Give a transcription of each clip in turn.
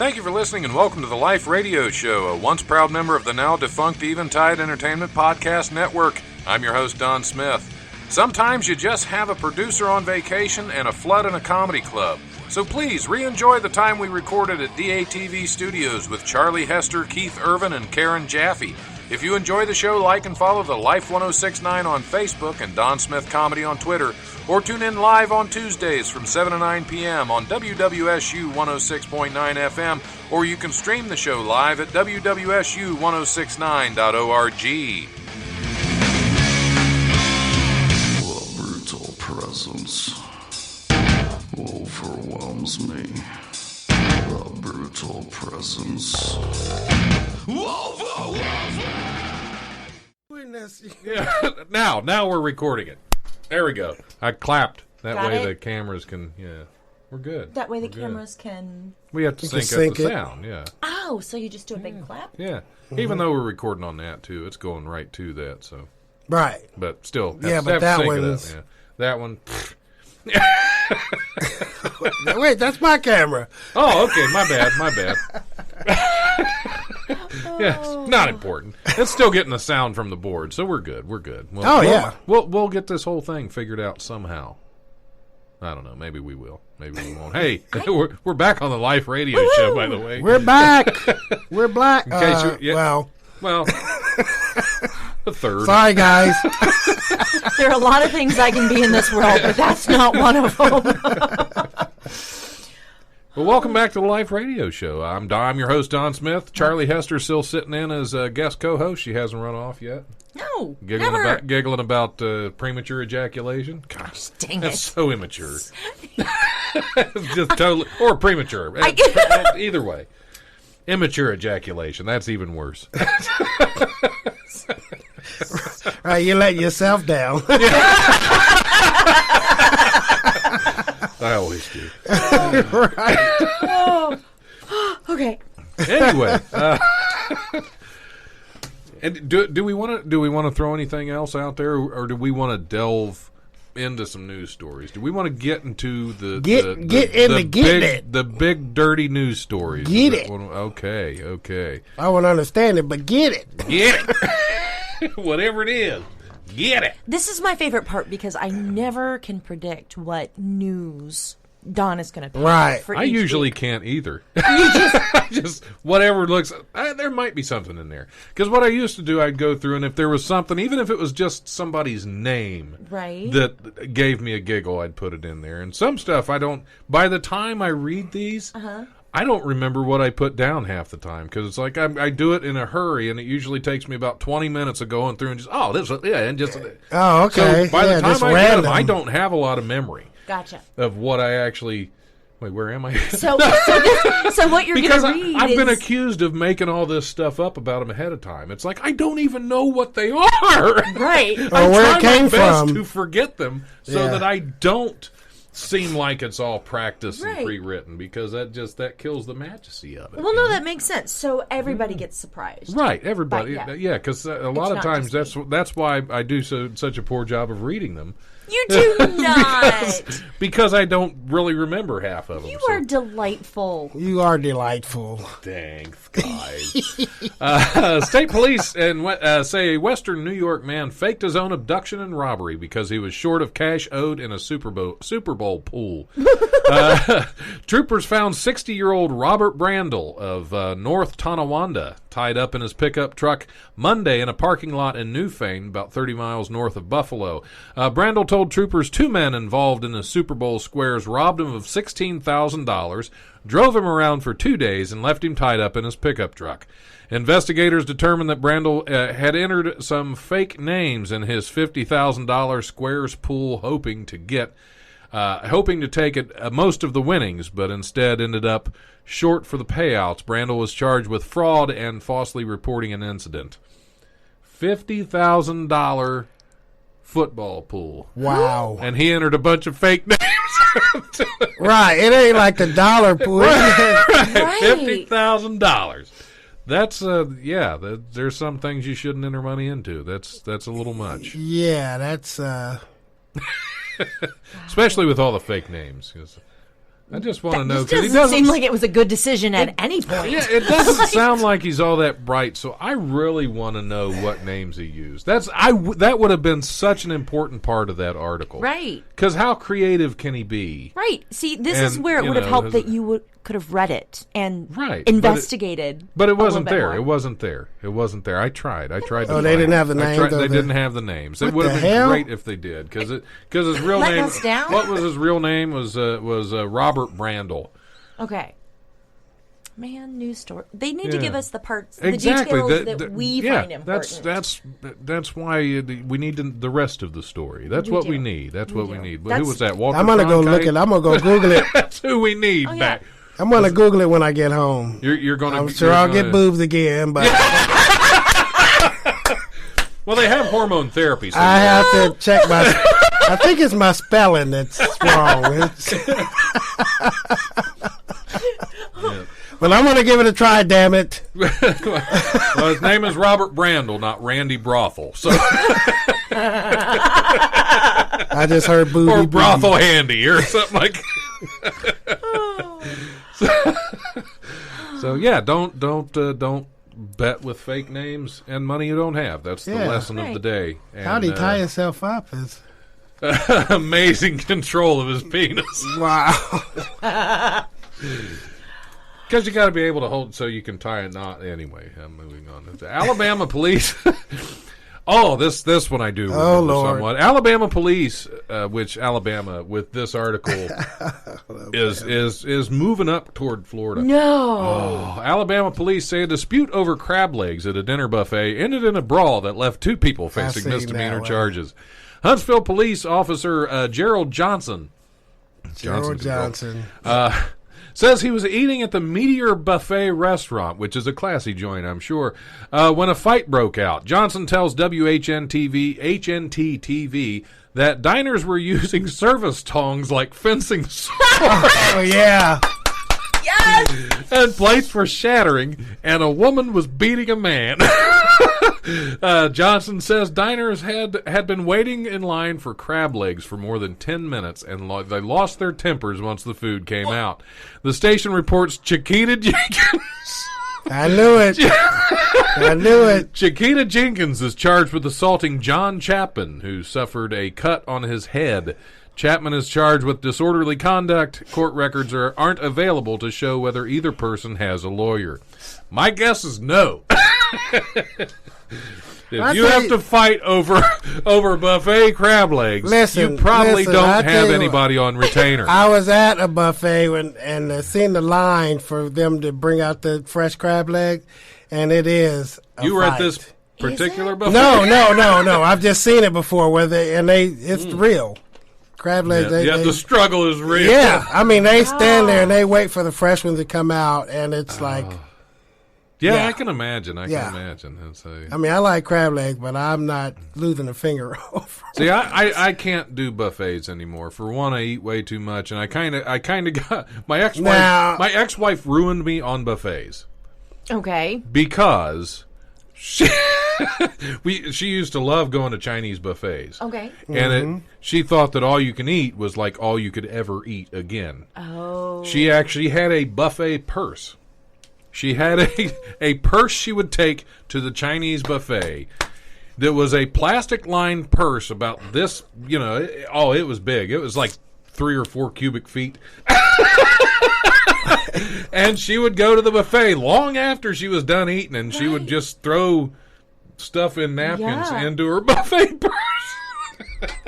Thank you for listening and welcome to the Life Radio Show, a once proud member of the now defunct Eventide Entertainment Podcast Network. I'm your host, Don Smith. Sometimes you just have a producer on vacation and a flood in a comedy club. So please re-enjoy the time we recorded at DATV Studios with Charlie Hester, Keith Irvin, and Karen Jaffe. If you enjoy the show, like and follow the Life 1069 on Facebook and Don Smith Comedy on Twitter, or tune in live on Tuesdays from 7 to 9 p.m. on WWSU 106.9 FM, or you can stream the show live at WWSU1069.org. The brutal presence overwhelms me. The brutal presence overwhelms me. Yeah. Now we're recording it. There we go. I clapped. That Got way it? the cameras can, we're good. That way the We're good. cameras can... We have to sync up the sound, yeah. Oh, so you just do a big clap? Yeah. Even though we're recording on that, too, it's going right to that, so. Right. But still, Yeah, have but to that sync it up, one's- yeah. That one. Wait, that's my camera. Oh, okay. My bad. Yeah, not important. It's still getting the sound from the board, so we're good. Yeah. We'll get this whole thing figured out somehow. I don't know. Maybe we will. Maybe we won't. Hey, we're back on the Life Radio Show, by the way. We're back. We're black. In case Well, the third. sorry, guys. There are a lot of things I can be in this world, but that's not one of them. Well, welcome back to the Life Radio Show. I'm your host, Don Smith. Charlie Hester's still sitting in as a guest co-host. She hasn't run off yet. No, Giggling about premature ejaculation. Gosh, dang that's it. so immature. Just totally, or premature. Either way, immature ejaculation. That's even worse. Right, you let yourself down. I always do. Right. Oh. Okay. Anyway, and do we want to throw anything else out there, or do we want to delve into some news stories? Do we want to get into the big dirty news stories? Get it. Okay. I won't understand it, but get it. Get it. Whatever it is, get it. This is my favorite part because I never can predict what news Don is going to pick. Right. For I each usually week. can't either. Just whatever looks. There might be something in there. Because what I used to do, I'd go through, and if there was something, even if it was just somebody's name, Right. that gave me a giggle, I'd put it in there. And some stuff I don't. By the time I read these, I don't remember what I put down half the time, because it's like I do it in a hurry, and it usually takes me about 20 minutes of going through and just Oh, okay. So by the time just I get them, random. I don't have a lot of memory Gotcha. of what I actually. Wait, where am I? So what you're going Because to read I've is... been accused of making all this stuff up about them ahead of time. It's like I don't even know what they are. Right. I Or where try it came my best from. to forget them so Yeah. that I don't seem like it's all practiced Right. and pre-written, because that kills the majesty of it. Well, no, that makes sense. So everybody gets surprised. Right, everybody, But, yeah, because a lot of not times just that's why I do such a poor job of reading them. You do not. because I don't really remember half of them. You so. are delightful. You are delightful. Thanks, guys. State police say a Western New York man faked his own abduction and robbery because he was short of cash owed in a Super Bowl pool. Troopers found 60-year-old Robert Brandel of North Tonawanda tied up in his pickup truck Monday in a parking lot in Newfane, about 30 miles north of Buffalo. Brandel told troopers two men involved in the Super Bowl squares robbed him of $16,000, drove him around for 2 days, and left him tied up in his pickup truck. Investigators determined that Brandel had entered some fake names in his $50,000 squares pool, hoping to take most of the winnings, but instead ended up short for the payouts. Brandel was charged with fraud and falsely reporting an incident. $50,000 football pool. Wow. And he entered a bunch of fake names. Right. It ain't like the dollar pool. Right. $50,000. That's there's some things you shouldn't enter money into. That's a little much. Yeah, that's Especially with all the fake names. I just want to know It because he doesn't doesn't seem like it was a good decision at any point. Yeah, it doesn't sound like he's all that bright. So I really want to know what names he used. That would have been such an important part of that article, Right. Because how creative can he be? Right. See, this And, is where it you would have know, helped that you could have read it and Right, investigated. But it a little wasn't bit there. more. It wasn't there. It wasn't there. I tried. Oh, to they find didn't have the it. names? They of didn't have the names. It What would have the been hell? great if they did, because his real Letting name. us down? What was his real name? Was Robert Brandel. Okay. Man, news story. They need to Yeah. give us the parts, Exactly. the details that we find important. That's why we need the rest of the story. That's We what do. we need. That's We what we do. need. But That's- who was that? Walter I'm gonna go look Cronkite? it. I'm gonna go Google it. That's who we need Oh, yeah. back. I'm gonna Google it when I get home. You're going to. I'm sure I'll get boobs again, but Well, they have hormone therapy. So I have to check my. I think it's my spelling that's wrong. But I'm gonna give it a try. Damn it! well, his name is Robert Brandel, not Randy Brothel. So I just heard booby. or Brothel Handy or something like. So yeah, don't bet with fake names and money you don't have. That's the Yeah. lesson of the day. And, How'd he tie himself up? amazing control of his penis. Wow. Because you got to be able to hold so you can tie a knot. Anyway, I'm moving on. The Alabama police. Oh, this one I do remember Lord. somewhat. Alabama police, which Alabama with this article is moving up toward Florida. No. Oh, Alabama police say a dispute over crab legs at a dinner buffet ended in a brawl that left two people facing seen misdemeanor that one. charges. Huntsville police officer Gerald Johnson. Gerald Johnson. Says he was eating at the Meteor Buffet restaurant, which is a classy joint, I'm sure, when a fight broke out. Johnson tells HNT-TV that diners were using service tongs like fencing swords. Oh yeah. Yes. And plates were shattering, and a woman was beating a man. Johnson says diners had been waiting in line for crab legs for more than 10 minutes, and they lost their tempers once the food came out. The station reports Chiquita Jenkins. I knew it. I knew it. Chiquita Jenkins is charged with assaulting John Chapman, who suffered a cut on his head. Chapman is charged with disorderly conduct. Court records aren't available to show whether either person has a lawyer. My guess is no. If you have to fight over buffet crab legs, Listen, you probably I don't tell have you anybody on retainer. I was at a buffet and seen the line for them to bring out the fresh crab leg, and it is a You were at fight. this particular buffet? No. I've just seen it before it's real. Crab legs. The struggle is real. Yeah, I mean, they stand there and they wait for the fresh ones to come out, and it's like, Yeah, I can imagine. I Yeah. can imagine. I mean, I like crab legs, but I'm not losing a finger over. See, I can't do buffets anymore. For one, I eat way too much, and I kind of got my ex-wife. Now- My ex-wife ruined me on buffets Okay. because she used to love going to Chinese buffets. Okay. And she thought that all you can eat was like all you could ever eat again. Oh. She actually had a buffet purse. She had a purse she would take to the Chinese buffet that was a plastic-lined purse about this, it was big. It was like 3 or 4 cubic feet. And she would go to the buffet long after she was done eating, and she would just throw stuff in napkins Yeah. into her buffet purse.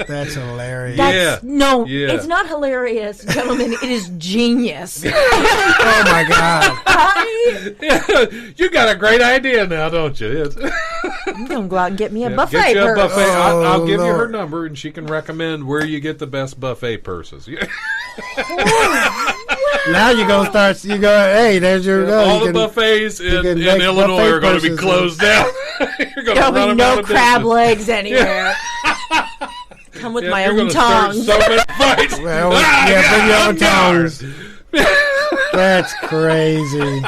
That's hilarious. No, Yeah. it's not hilarious, gentlemen. It is genius. Oh my God. You got a great idea now, don't you? I'm going to go out and get me a Yeah, buffet get you a purse. buffet. I'll Oh, give you her Lord. number, and she can recommend where you get the best buffet purses. Now you're gonna start. You go. Hey, there's your. All you the buffets in can make Illinois buffet are going to be purses. closed down. You're going to There'll run be them no out of crab business. legs anywhere. Come with Yeah, my you're own gonna start tongs. So many fights. Well, Ah, yeah, I bring your own got tongs. That's crazy.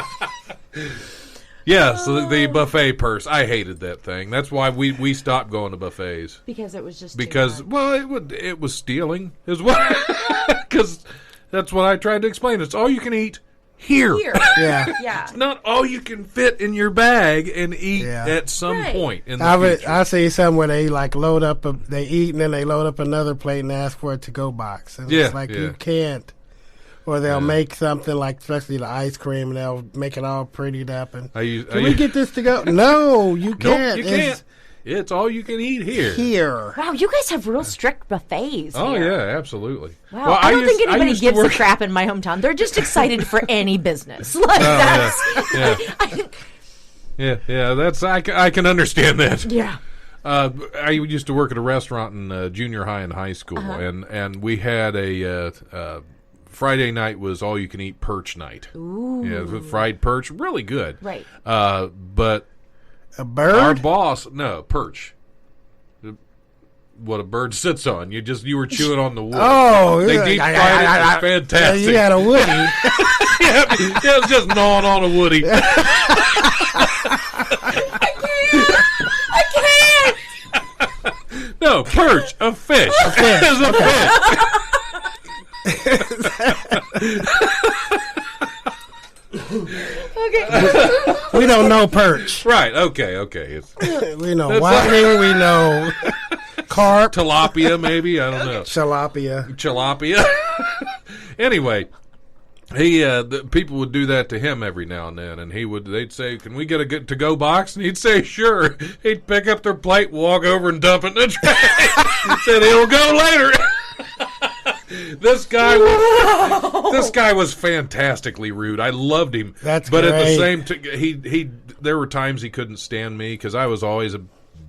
Yeah, so the buffet purse. I hated that thing. That's why we stopped going to buffets. Because it was just Because too much. it was stealing as well. Because That's what I tried to explain. It's all you can eat here. Yeah. Yeah. It's not all you can fit in your bag and eat at some Right. point in the future. I see some where they like load up, they eat and then they load up another plate and ask for a to-go box. And Yeah, it's like yeah. you can't. Or they'll make something like, especially the ice cream, and they'll make it all prettied up. And can we get this to go? No, you can't. Nope, you can't. It's all you can eat here. Here. Wow, you guys have real strict buffets. Oh, here. yeah, absolutely. Wow, Well, I don't think anybody used to gives a work- crap in my hometown. They're just excited for any business. Like that's Yeah, that's I can understand that. yeah. I used to work at a restaurant in junior high and high school, and we had a Friday night was all you can eat perch night. Ooh. Yeah, fried perch, really good. Right. But A bird? our boss, no, perch. What a bird sits on. You were chewing on the wood. Oh, They yeah. deep fried it. It was fantastic. You had a woody. Yeah, it was just gnawing on a woody. I can't. No, perch, a fish. A fish. It was a Okay. We don't know perch. fish. Right, okay. It's We know whiting. We know carp, tilapia, maybe. I don't know. tilapia. Tilapia. Anyway, the people would do that to him every now and then, and they'd say, "Can we get a good to-go box?" And he'd say, "Sure." He'd pick up their plate, walk over, and dump it in the trash. He said, "He'll go later." This guy was fantastically rude. I loved him. That's but at the great. same time, there were times he couldn't stand me because I was always a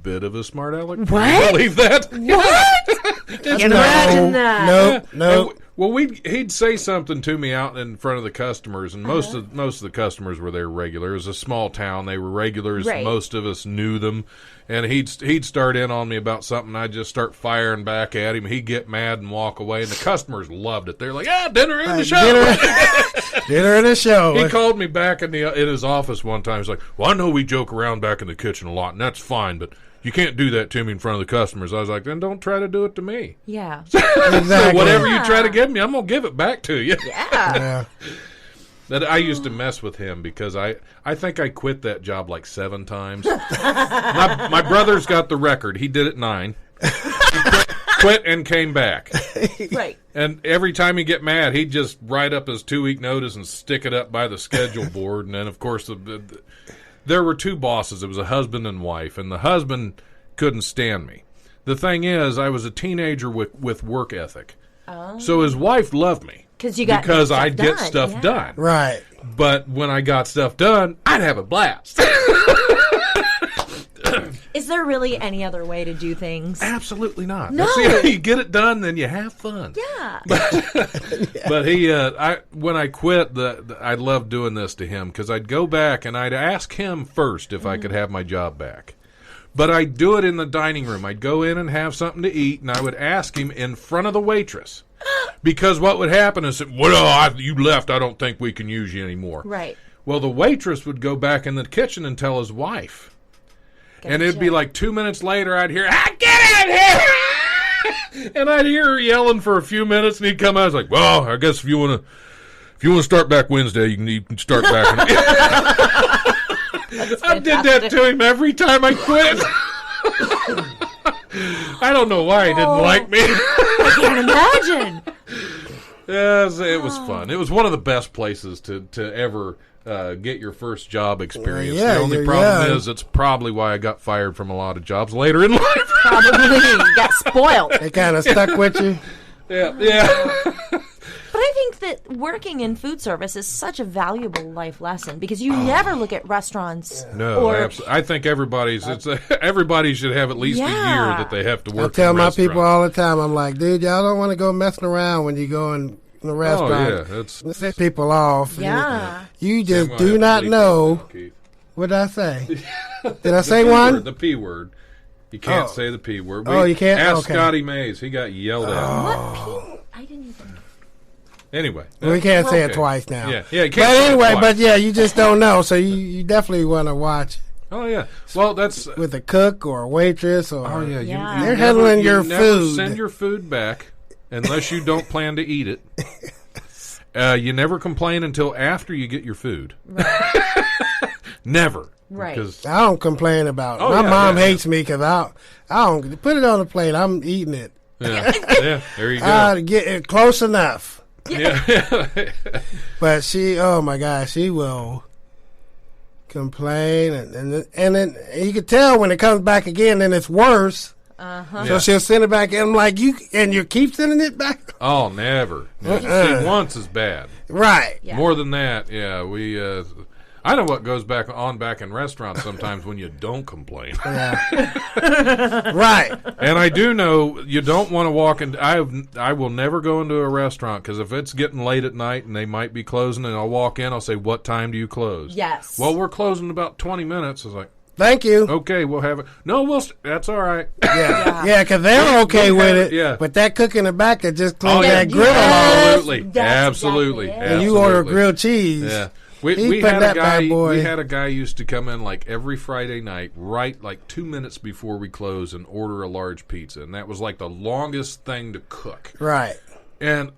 bit of a smart aleck. Can you What? believe that? What? Can you imagine that? Nope. Well, he'd say something to me out in front of the customers, and most of the customers were there regular. It was a small town; they were regulars. Right. Most of us knew them, and he'd start in on me about something. I'd just start firing back at him. He'd get mad and walk away, and the customers loved it. They're like, dinner in the show." Dinner in the show. He called me back in his office one time. He's like, "Well, I know we joke around back in the kitchen a lot, and that's fine, but you can't do that to me in front of the customers." I was like, "Then don't try to do it to me. Yeah. Exactly. So whatever you try to give me, I'm going to give it back to you." Yeah. Yeah. That I used to mess with him because I think I quit that job like 7 times. My brother's got the record. He did it 9. He quit and came back. Right. And every time he'd get mad, he'd just write up his 2-week notice and stick it up by the schedule board. And then, of course, there were 2 bosses. It was a husband and wife, and the husband couldn't stand me. The thing is, I was a teenager with work ethic. Oh. So his wife loved me. Because I'd get stuff done. Right. But when I got stuff done, I'd have a blast. Is there really any other way to do things? Absolutely not. No. See, you get it done, then you have fun. Yeah. But when I quit, I loved doing this to him because I'd go back and I'd ask him first if I could have my job back. But I'd do it in the dining room. I'd go in and have something to eat, and I would ask him in front of the waitress. Because what would happen is, you left, I don't think we can use you anymore. Right. Well, the waitress would go back in the kitchen and tell his wife. And it'd be like 2 minutes later, I'd hear, "Get out here!" And I'd hear her yelling for a few minutes, and he'd come out. I was like, "Well, I guess if you want to start back Wednesday, you can start back." I did that to him every time I quit. I don't know why he didn't like me. I can't imagine. Yes, it was fun. It was one of the best places to ever get your first job experience. Yeah, the only you're problem young. is it's probably why I got fired from a lot of jobs later in life. Probably got spoiled. They kind of stuck with you. Yeah. But I think that working in food service is such a valuable life lesson because you never look at restaurants. No, or, I think everybody should have at least a year Yeah. that they have to I work. tell in my restaurants. people all the time, I'm like, dude, y'all don't want to go messing around when you go in the restaurant. Oh yeah, that's Let's set people off. Yeah. You just Well, I do have to not bleep know. that, Keith. What did I say? Did I say P one? word, the P word. You can't Oh. say the P word. Oh, you can't? Ask Okay. Scotty Mays. He got yelled at. What people? I didn't even. Anyway. We can't say it Okay. twice now. Yeah, you can't But say it anyway, twice. but yeah, you just don't know. So you definitely want to watch Oh, yeah. Well, that's... with a cook or a waitress or. Oh, yeah. Yeah. You They're never- handling you your never food. send your food back unless you don't plan to eat it. You never complain until after you get your food. Right. Never. Right. I don't complain about it. My mom hates me because I don't put it on the plate. I'm eating it. Yeah, there you go. Get it close enough. Yeah. But she, oh my gosh, she will complain, and then you can tell when it comes back again, then it's worse. So she'll send it back, and I'm like, you keep sending it back? Oh, never. See, once is bad. Right. Yeah. More than that, we. I know what goes back in restaurants sometimes when you don't complain. Yeah. Right. And I do know you don't want to walk in. I will never go into a restaurant because if it's getting late at night and they might be closing, and I'll walk in, I'll say, "What time do you close?" Yes. Well, we're closing in about 20 minutes. I was like, thank you. okay, we'll have it. No, that's all right. Yeah, because they're okay with it. Yeah. But that cook in the back that just cleaned that grill Absolutely. Absolutely. and you order grilled cheese. Yeah. We had a guy used to come in like every Friday night, right like 2 minutes before we close, and order a large pizza, and that was like the longest thing to cook. Right. And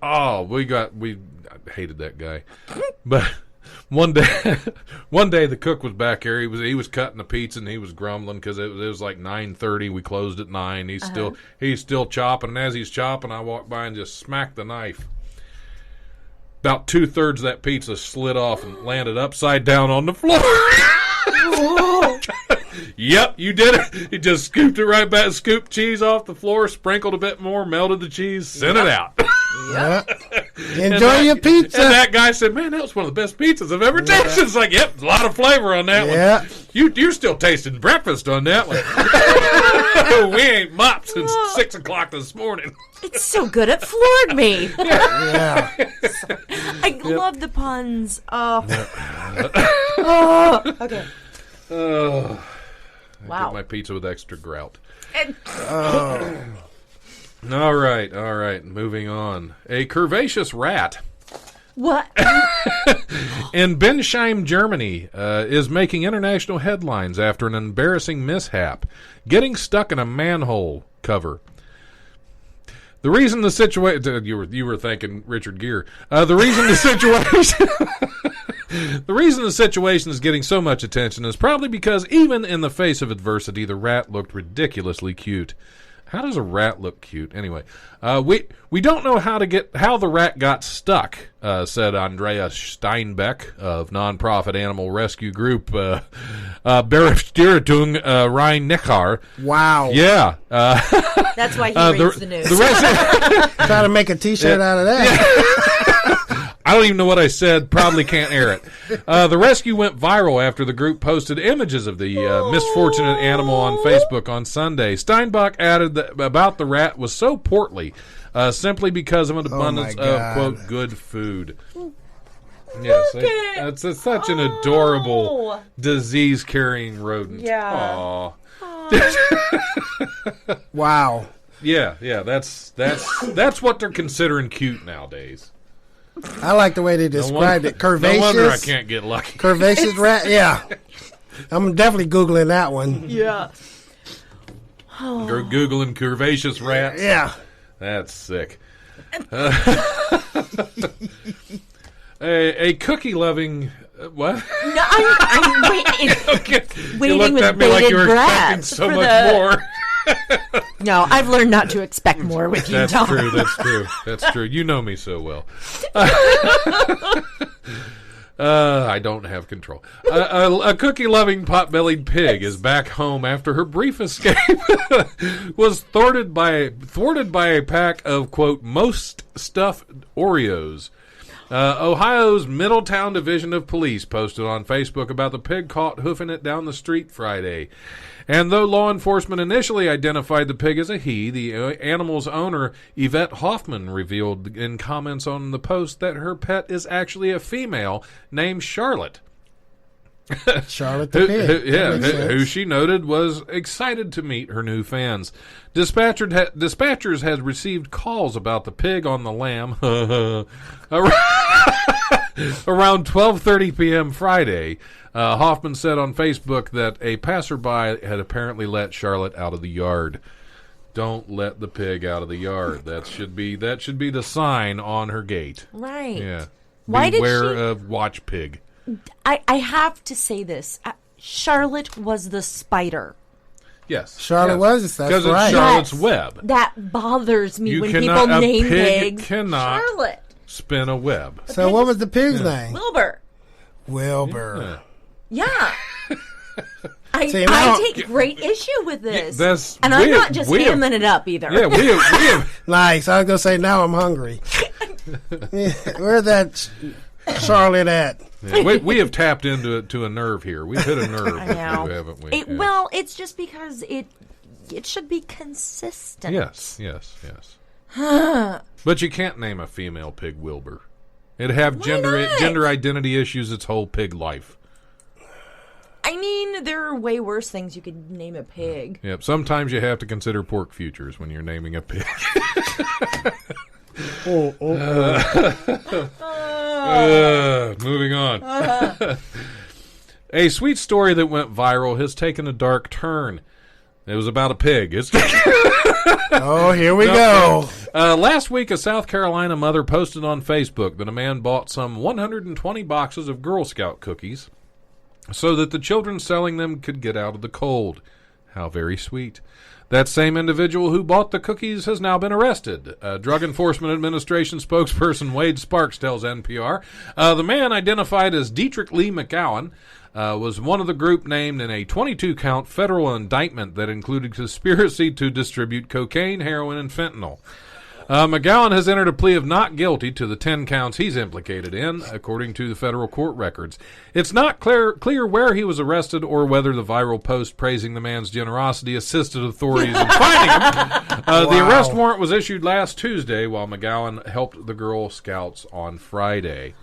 we hated that guy, but one day the cook was back here. He was cutting the pizza and he was grumbling because it was like 9:30. We closed at 9. He's still chopping, and as he's chopping, I walked by and just smacked the knife. About 2/3 of that pizza slid off and landed upside down on the floor. Yep, you did it. He just scooped it right back, scooped cheese off the floor, sprinkled a bit more, melted the cheese, sent it out. Yeah. Enjoy your pizza. And that guy said, "Man, that was one of the best pizzas I've ever tasted." It's like, yep, a lot of flavor on that one. You're still tasting breakfast on that one. We ain't mopped since 6 o'clock this morning. It's so good it floored me. Yeah. I love the puns. Oh. Okay. I get my pizza with extra grout. All right. Moving on. A curvaceous rat. What? In Bensheim, Germany, is making international headlines after an embarrassing mishap, getting stuck in a manhole cover. The reason the situation you were thinking Richard Gere. The reason the situation is getting so much attention is probably because even in the face of adversity, the rat looked ridiculously cute. How does a rat look cute? Anyway, we don't know how the rat got stuck, said Andreas Steinbeck of nonprofit animal rescue group Berufsrettung Rhein-Neckar. Wow. Yeah. That's why he reads the news. Try to make a T-shirt out of that. I don't even know what I said. Probably can't air it. The rescue went viral after the group posted images of the misfortunate animal on Facebook on Sunday. Steinbach added that about the rat was so portly simply because of an abundance of, quote, good food. Yes, it's such an adorable disease-carrying rodent. Yeah. Aww. Wow. Yeah, that's what they're considering cute nowadays. I like the way they described it. Curvaceous. No wonder I can't get lucky. Curvaceous rat. Yeah, I'm definitely Googling that one. Yeah. Googling curvaceous rats. Yeah, that's sick. A cookie-loving what? No, I'm waiting. Okay. Waiting you looked with at me like you were expecting breath so much more. No, I've learned not to expect more with you, Tom. That's true. You know me so well. I don't have control. A cookie-loving, pot-bellied pig is back home after her brief escape was thwarted by a pack of, quote, most stuffed Oreos. Ohio's Middletown Division of Police posted on Facebook about the pig caught hoofing it down the street Friday. And though law enforcement initially identified the pig as a he, the animal's owner, Yvette Hoffman, revealed in comments on the post that her pet is actually a female named Charlotte. Charlotte the pig. Who she noted was excited to meet her new fans. Dispatchers had received calls about the pig on the lam around 12:30 p.m. Friday. Hoffman said on Facebook that a passerby had apparently let Charlotte out of the yard. Don't let the pig out of the yard. That should be the sign on her gate. Right. Yeah. Beware of watch pig. I have to say this. Charlotte was the spider. Yes. Charlotte was. That's right. Because it's Charlotte's web. That bothers me when cannot, people name pig pigs. Cannot Charlotte. spin a web. So what was the pig's name? Wilbur. Wilbur. Yeah. I take great issue with this. I'm not just hamming it up either. Yeah, we have. Nice. I was going to say, now I'm hungry. Where's that Charlotte at? Yeah, we have tapped into a nerve here. We've hit a nerve, I know. haven't we? Well, it's just because it should be consistent. Yes. But you can't name a female pig Wilbur. It'd have gender identity issues its whole pig life. I mean, there are way worse things you could name a pig. Yep. Sometimes you have to consider pork futures when you're naming a pig. Moving on. A sweet story that went viral has taken a dark turn. It was about a pig. Oh, here we go. Last week, a South Carolina mother posted on Facebook that a man bought some 120 boxes of Girl Scout cookies so that the children selling them could get out of the cold. How very sweet. That same individual who bought the cookies has now been arrested. Drug Enforcement Administration spokesperson Wade Sparks tells NPR. The man, identified as Dietrich Lee McGowan, was one of the group named in a 22-count federal indictment that included conspiracy to distribute cocaine, heroin, and fentanyl. McGowan has entered a plea of not guilty to the 10 counts he's implicated in, according to the federal court records. It's not clear where he was arrested or whether the viral post praising the man's generosity assisted authorities in finding him. The arrest warrant was issued last Tuesday, while McGowan helped the Girl Scouts on Friday.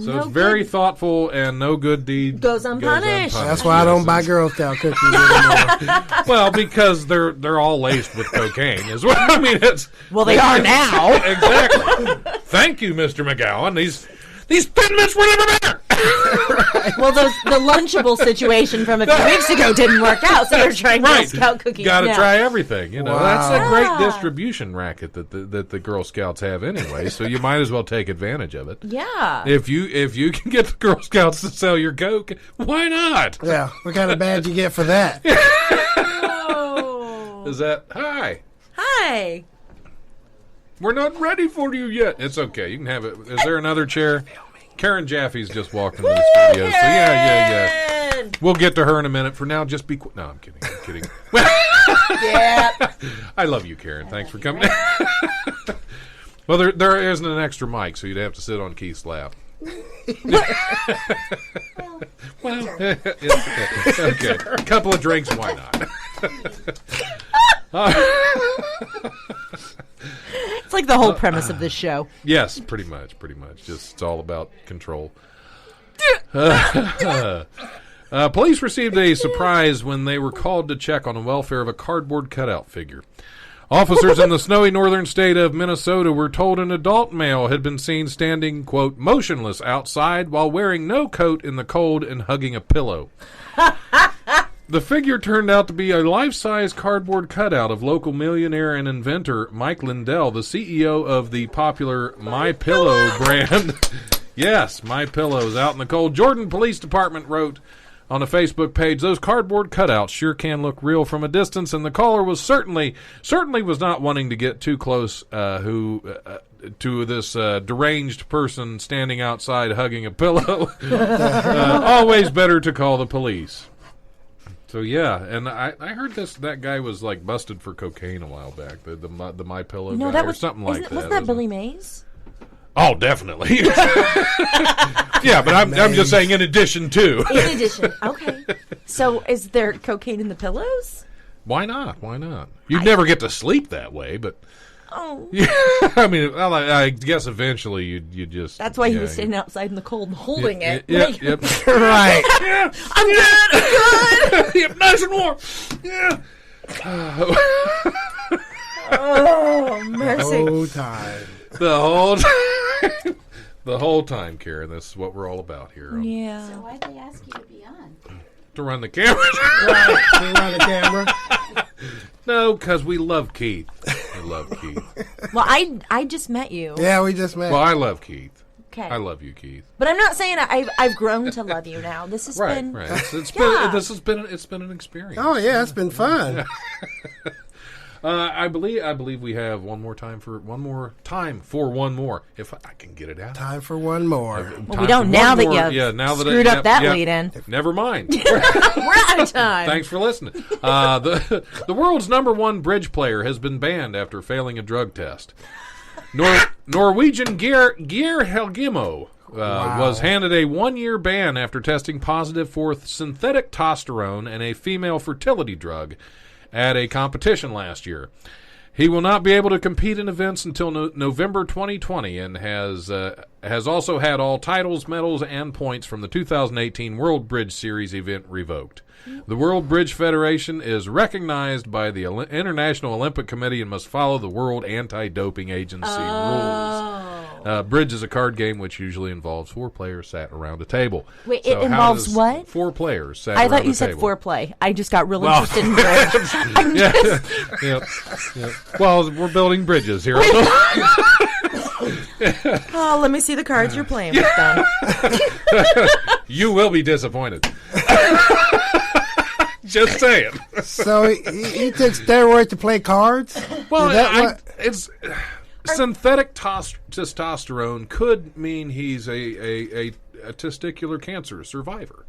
So it's very thoughtful, and no good deed goes unpunished. That's why I don't buy Girl Scout cookies anymore. Well, because they're all laced with cocaine. Is what I mean. They are now. Exactly. Thank you, Mr. McGowan. These Thin Mints were never better. Well, the Lunchable situation from a few weeks ago didn't work out, so you're trying Girl Scout cookies. Got to now. try everything. You know, that's a Yeah. great distribution racket that the Girl Scouts have anyway. So you might as well take advantage of it. Yeah. If you can get the Girl Scouts to sell your Coke, why not? Yeah. What kind of badge you get for that? Oh. Is that hi? Hi. We're not ready for you yet. It's okay. You can have it. Is there another chair? Karen Jaffe's just walked into the studio. So yeah. We'll get to her in a minute. For now, just be quick. No, I'm kidding. Yeah. I love you, Karen. Thanks for coming. Well, there isn't an extra mic, so you'd have to sit on Keith's lap. Well, okay. A couple of drinks, why not? It's like the whole premise of this show. Yes, pretty much. Just it's all about control. Police received a surprise when they were called to check on the welfare of a cardboard cutout figure. Officers in the snowy northern state of Minnesota were told an adult male had been seen standing, quote, motionless outside while wearing no coat in the cold and hugging a pillow. The figure turned out to be a life-size cardboard cutout of local millionaire and inventor Mike Lindell, the CEO of the popular My Pillow brand. Yes, My Pillow's out in the cold. Jordan Police Department wrote on a Facebook page, those cardboard cutouts sure can look real from a distance, and the caller was certainly was not wanting to get too close to this deranged person standing outside hugging a pillow. Always better to call the police. So yeah, and I heard that guy was like busted for cocaine a while back. The My Pillow guy or something like that. Wasn't that Billy Mays? Oh, definitely. Yeah, but I'm just saying in addition to. In addition, okay. So is there cocaine in the pillows? Why not? You'd never get to sleep that way, but. Oh. Yeah, I mean, I guess eventually you just. That's why he was standing outside in the cold and holding it. Yep. Right. Yeah. I'm good. Yep, nice and warm. Yeah. Oh, mercy. Oh, time. The whole time, Karen. This is what we're all about here. Yeah. So why'd they ask you to be on? To run the camera. Right. To run the camera. No, because we love Keith. We love Keith. Well, I just met you. Yeah, we just met. Well, I love Keith. Okay. I love you, Keith. But I'm not saying I've grown to love you now. This has been right. It's been an experience. Oh yeah, it's been fun. I believe we have one more time for one more. If I can get it out. Time for one more. Well, we don't now that you screwed up that lead in. Never mind. We're out of time. Thanks for listening. The world's #1 bridge player has been banned after failing a drug test. Norwegian Geir Helgimo was handed a 1-year ban after testing positive for synthetic testosterone and a female fertility drug at a competition last year. He will not be able to compete in events until November 2020 and has also had all titles, medals, and points from the 2018 World Bridge Series event revoked. The World Bridge Federation is recognized by the International Olympic Committee and must follow the World Anti-Doping Agency rules. Bridge is a card game which usually involves 4 players sat around a table. Wait, it involves what? 4 players sat around a table. I thought you said foreplay. I just got real interested in bridge. Yep. Well, we're building bridges here. Oh, let me see the cards you're playing with, then. You will be disappointed. Just saying. So he took steroids to play cards? Well, it's synthetic testosterone could mean he's a testicular cancer survivor.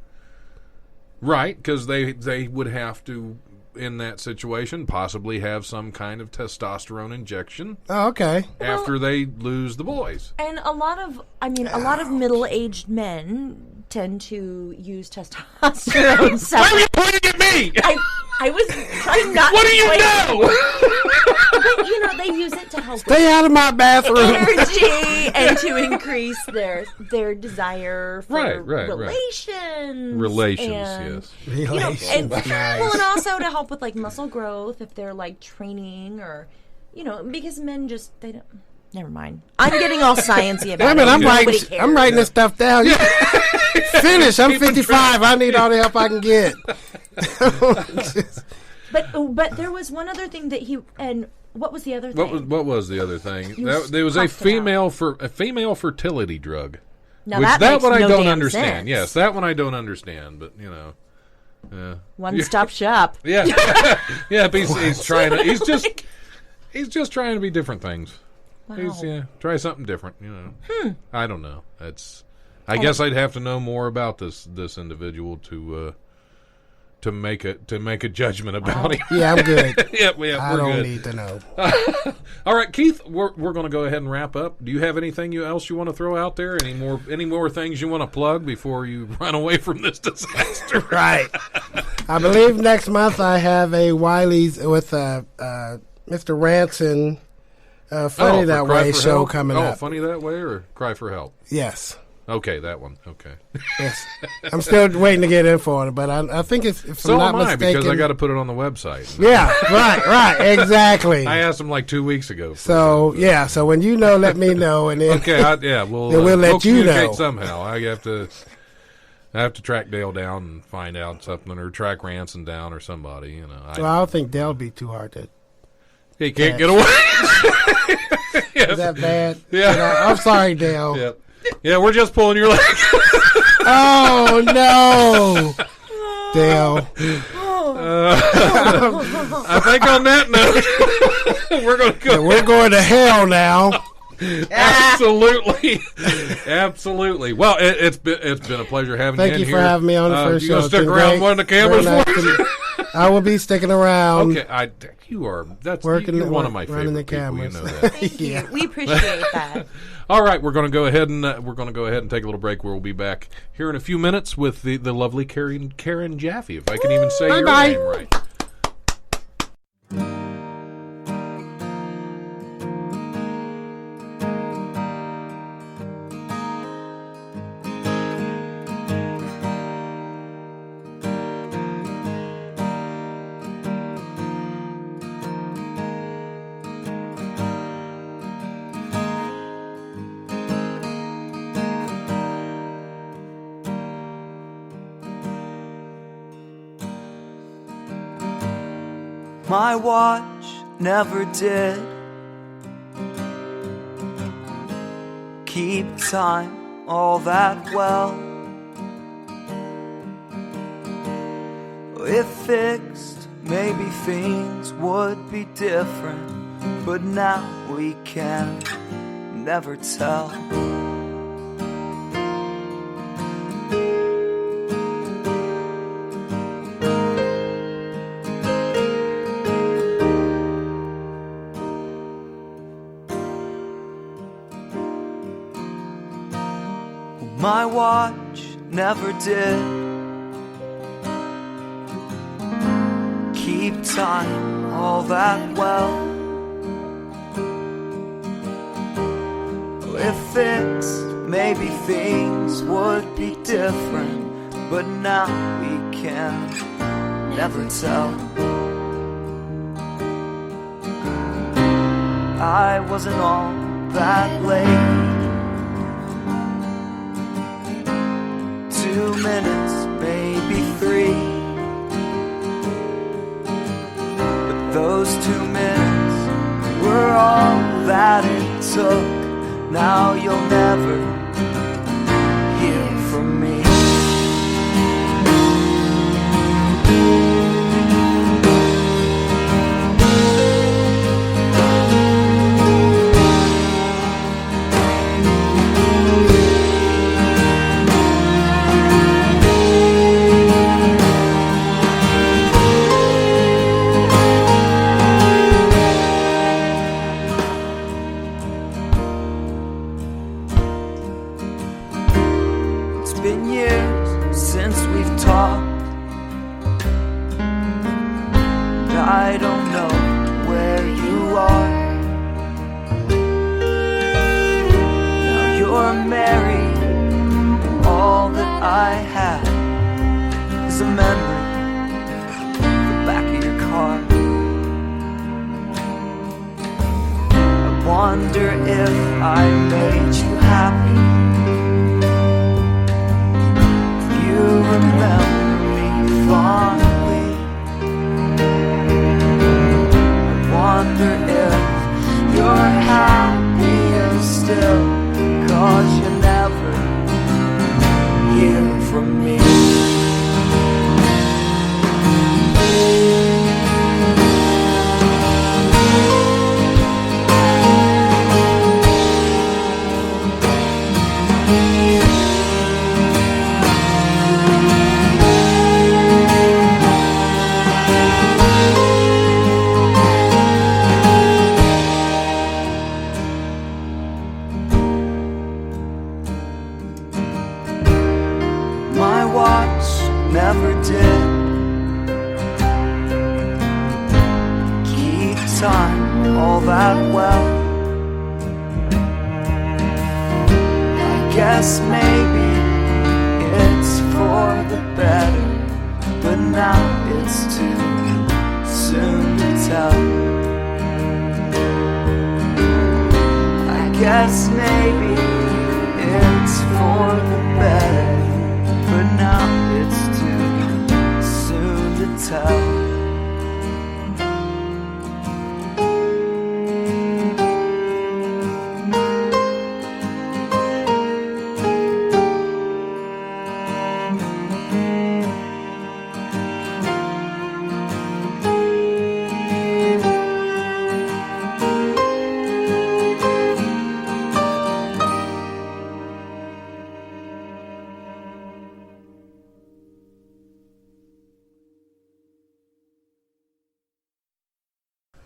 Right, because they would have to, in that situation, possibly have some kind of testosterone injection. Oh, okay. After they lose the boys. And a lot of middle-aged men tend to use testosterone. Why are you pointing at me? I was trying not what to. Do you know? But, they use it to help Stay out of my bathroom. Energy and to increase their desire for relations. Relations, yes. And well, and also to help with muscle growth if they're training or because men just they don't. Never mind. I'm getting all sciencey about it. I'm writing this stuff down. Finish. I'm 55. I need all the help I can get. But there was one other thing that what was the other thing? What was the other thing? There was a female fertility drug. Now that one I don't understand. Sense. Yes, that one I don't understand. But one-stop shop. Yeah, yeah. He's trying to. He's just trying to be different things. Wow. Try something different. I don't know. I guess I'd have to know more about this individual to make a judgment about him. Yeah, I'm good. I don't need to know. All right, Keith, we're going to go ahead and wrap up. Do you have anything else you want to throw out there? Any more things you want to plug before you run away from this disaster? Right. I believe next month I have a Wiley's with Mr. Ranson. Funny That Way show coming up. Funny That Way or Cry for Help? Yes. Okay, that one. Okay. Yes. I'm still waiting to get info on it, but I think if I'm not mistaken. Because I got to put it on the website. Yeah, right, exactly. I asked him 2 weeks ago. So when you know, let me know, and then we'll let you know somehow. I have to track Dale down and find out something, or track Ranson down, or somebody. I don't think Dale'll be too hard to. He can't get away. Yes. Is that bad? Yeah. I'm sorry, Dale. Yep. Yeah, we're just pulling your leg. Oh, no. Dale. I think on that note, we're going to go. We're going to hell now. Absolutely. Well, it's been a pleasure having you in here. Thank you for having me on the first show. You going to stick around one of the cameras for us? I will be sticking around. Okay, you're one of my favorite the people. cameras. You know that. Thank you. We appreciate that. All right, we're going to go ahead and take a little break. We'll be back here in a few minutes with the lovely Karen Jaffe, if I can even say your name right. My watch never did keep time all that well. If fixed, maybe things would be different, but now we can never tell. My watch never did keep time all that well. If fixed, maybe things would be different, but now we can never tell. I wasn't all that late. 2 minutes, maybe 3. But those 2 minutes were all that it took. Now you'll never hear from me. I don't know where you are. Now you're married, and all that I have is a memory of the back of your car. I wonder if I made you happy. If you remember me fondly. Wonder if you're happier still, 'cause you never hear from me. Never did keep time all that well. I guess maybe it's for the better, but now it's too soon to tell. I guess maybe it's for the better, but now it's too soon to tell.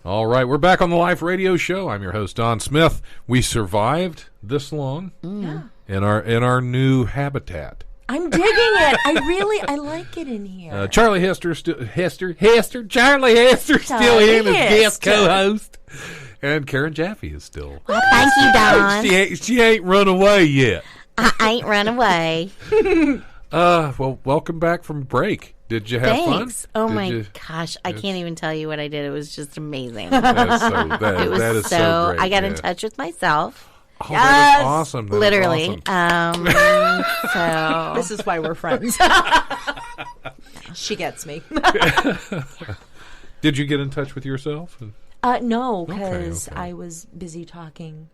All right, we're back on the Life Radio Show. I'm your host, Don Smith. We survived this long in our new habitat. I'm digging it. I like it in here. Charlie Hester, Charlie Hester still in as guest co-host, and Karen Jaffe is still. Well, thank you, Don. She ain't run away yet. I ain't run away. Well, welcome back from break. Did you have Thanks. fun? Oh my gosh, I can't even tell you what I did. It was just amazing. That is so great. I got in touch with myself. Oh, that is awesome. That literally. is awesome. So this is why we're friends. She gets me. Did you get in touch with yourself? No, because I was busy talking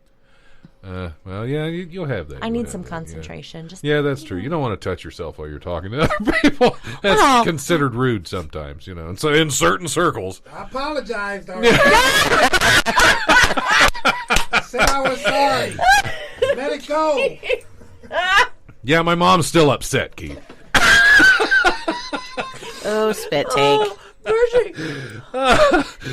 Well, yeah, you'll have that. I You'll need have some that, concentration. Just Yeah, that's true. You don't want to touch yourself while you're talking to other people. That's Well. considered rude sometimes, And so in certain circles. I apologize, darling. I said I was sorry. Let it go. Yeah, my mom's still upset, Keith. Oh, spit take.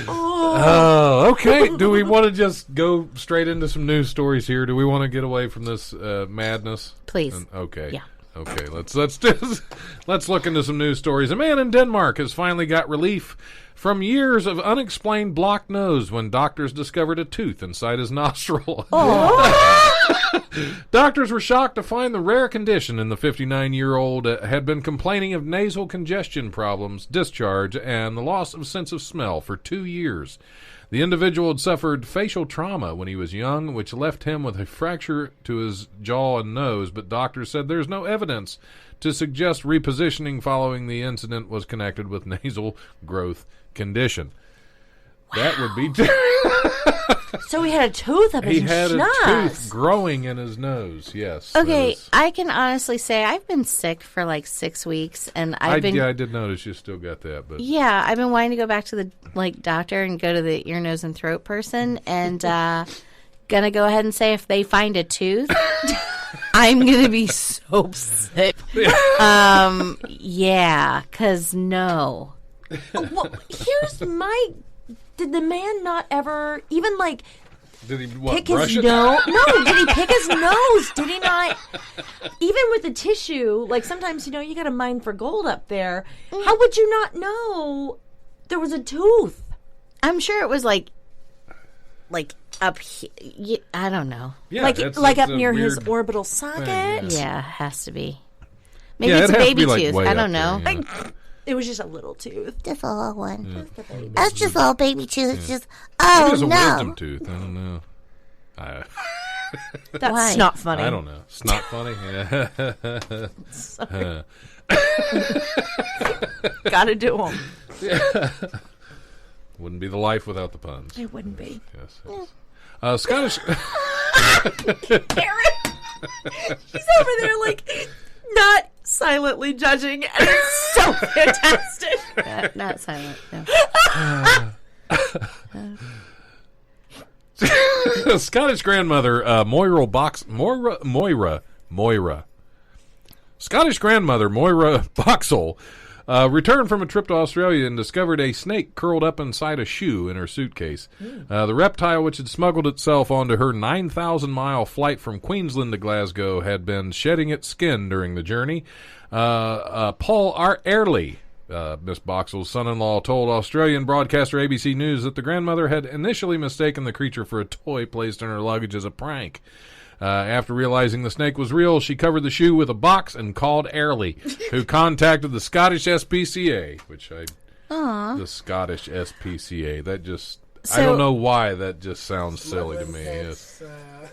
Oh, okay. Do we want to just go straight into some news stories here? Do we want to get away from this madness? Please. Okay. Yeah. Okay. Let's look into some news stories. A man in Denmark has finally got relief from years of unexplained blocked nose when doctors discovered a tooth inside his nostril. Doctors were shocked to find the rare condition in the 59-year-old had been complaining of nasal congestion problems, discharge, and the loss of sense of smell for 2 years. The individual had suffered facial trauma when he was young, which left him with a fracture to his jaw and nose, but doctors said there's no evidence to suggest repositioning following the incident was connected with nasal growth condition. That would be... So he had a tooth up his He had schnoz. a tooth growing in his nose, yes. Okay, I can honestly say I've been sick for like 6 weeks, and I I've been did notice you still got that, but yeah, I've been wanting to go back to the doctor and go to the ear, nose, and throat person, and gonna go ahead and say if they find a tooth, I'm gonna be so sick. Yeah, 'cause no. Well, here's my... Did the man not ever even did he pick brush his it? nose? No, did he pick his nose? Did he not? Even with the tissue, sometimes you got to mine for gold up there. How would you not know there was a tooth? I'm sure it was like up here. I don't know. Yeah, like that's up a near his weird orbital socket. thing, Yeah, it has to be. Maybe Yeah, it's a it'd have to baby be, like, tooth. way I up don't know. there, yeah. It was just a little tooth. Just a little one. That's just a little baby tooth. It's just, Maybe oh it's a wisdom no. tooth. I don't know. That's Why? not funny. I don't know. It's not funny. Yeah. Got to do them. Wouldn't be the life without the puns. It wouldn't be. Yes. Scottish. Karen, she's over there not silently judging, and it's so fantastic. Not silent. No. Scottish grandmother Moira. Scottish grandmother Moira Boxall returned from a trip to Australia and discovered a snake curled up inside a shoe in her suitcase. The reptile, which had smuggled itself onto her 9,000-mile flight from Queensland to Glasgow, had been shedding its skin during the journey. Paul Earley, Miss Boxall's son-in-law, told Australian broadcaster ABC News that the grandmother had initially mistaken the creature for a toy placed in her luggage as a prank. After realizing the snake was real, she covered the shoe with a box and called Earley, who contacted the Scottish SPCA, the Scottish SPCA. That just, I don't know why that just sounds silly to me. Yes.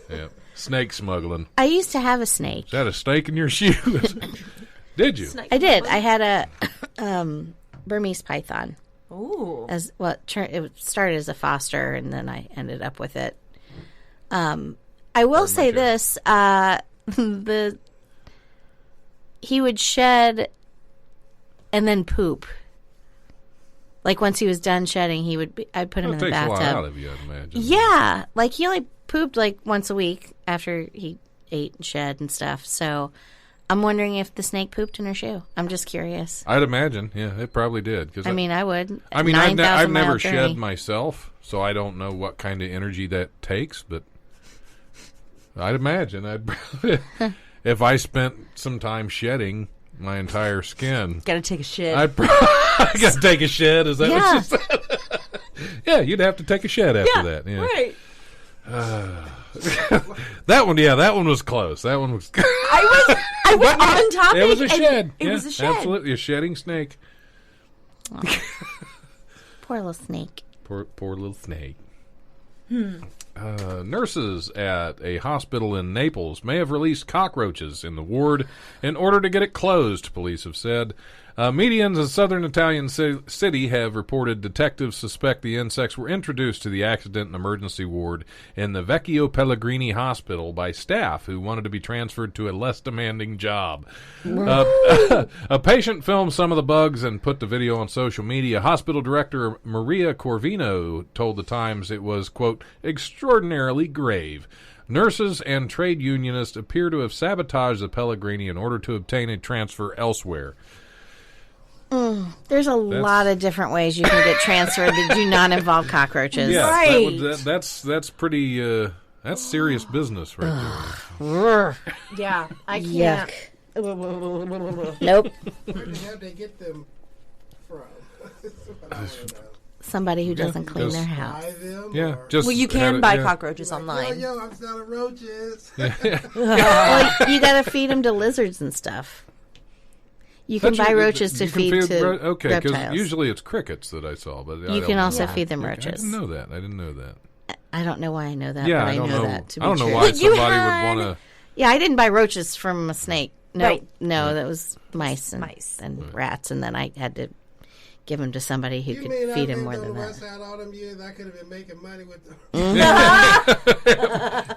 Yeah. Snake smuggling. I used to have a snake. Is that a snake in your shoe? Did you? I did. I had a Burmese python. Ooh. It started as a foster, and then I ended up with it. I will say this: he would shed and then poop. Like once he was done shedding, I'd put him in the bathtub. It takes a lot out of you, I'd imagine. Yeah, he only pooped once a week after he ate and shed and stuff. So I'm wondering if the snake pooped in her shoe. I'm just curious. I'd imagine, yeah, it probably did. I would. I mean, I've never 9,000-mile shed journey. myself, so I don't know what kind of energy that takes, but I'd imagine if I spent some time shedding my entire skin. Gotta take a shit. I gotta take a shed. Is that what you said? Yeah, you'd have to take a shed after that. Yeah, right. that one was close. That one was. I was on topic. It was a shed. It was a shed. Absolutely, a shedding snake. Poor little snake. Poor little snake. Nurses at a hospital in Naples may have released cockroaches in the ward in order to get it closed, police have said. Media in the southern Italian city have reported detectives suspect the insects were introduced to the accident and emergency ward in the Vecchio Pellegrini Hospital by staff who wanted to be transferred to a less demanding job. A patient filmed some of the bugs and put the video on social media. Hospital director Maria Corvino told the Times it was, quote, extraordinarily grave. Nurses and trade unionists appear to have sabotaged the Pellegrini in order to obtain a transfer elsewhere. There's a lot of different ways you can get transferred that do not involve cockroaches. Yeah, Right. that's pretty. That's serious business right there. Yeah, I can't. Nope. Where the hell they get them from? That's what I wanna know. Somebody who doesn't clean their Buy house. them? Yeah, or- just Well, you had can it- buy yeah. cockroaches Yo, online. yo, I'm selling roaches. Well, you got to feed them to lizards and stuff. You can buy roaches to You can feed to okay, because reptiles. usually it's crickets that I saw, but You can also feed them I roaches. didn't know that. I didn't know that. I don't know why I know that, Yeah, but I don't know know. that to be I don't know true. why But you somebody had- would want to. Yeah, I didn't buy roaches from a snake. No, Right. no, that was mice and, Mice. and rats, and then I had to give them to somebody who You could mean feed I him more lived on than the west that. side all them years? I could have been making money with them.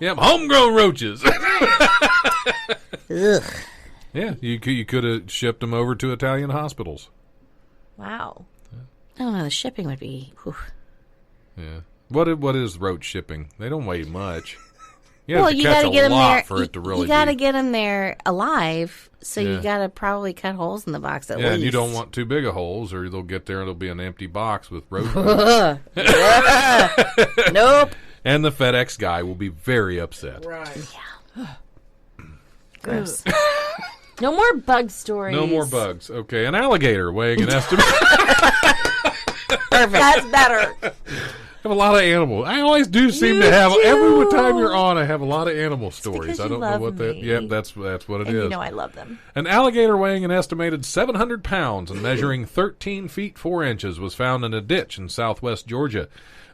Yeah, homegrown roaches. Ugh. Yeah, you could have shipped them over to Italian hospitals. Wow. I don't know. The shipping would be. Whew. Yeah. What is roach shipping? They don't weigh much. You have Well, to you catch got to a get them lot there. for it to really you got to be. get them there alive, so Yeah. you got to probably cut holes in the box at Yeah, least. and you don't want too big of holes, or they'll get there and it'll be an empty box with roach. Nope. And the FedEx guy will be very upset. Right. Gross. No more bug stories. No more bugs. Okay, an alligator weighing an estimate. That's better. I have a lot of animals. I always do seem You to have do. every time you're on. I have a lot of animal stories. because I you don't know love what that. me. Yep, that's what it is. And you know I love them. An alligator weighing an estimated 700 pounds and measuring 13 feet 4 inches was found in a ditch in southwest Georgia.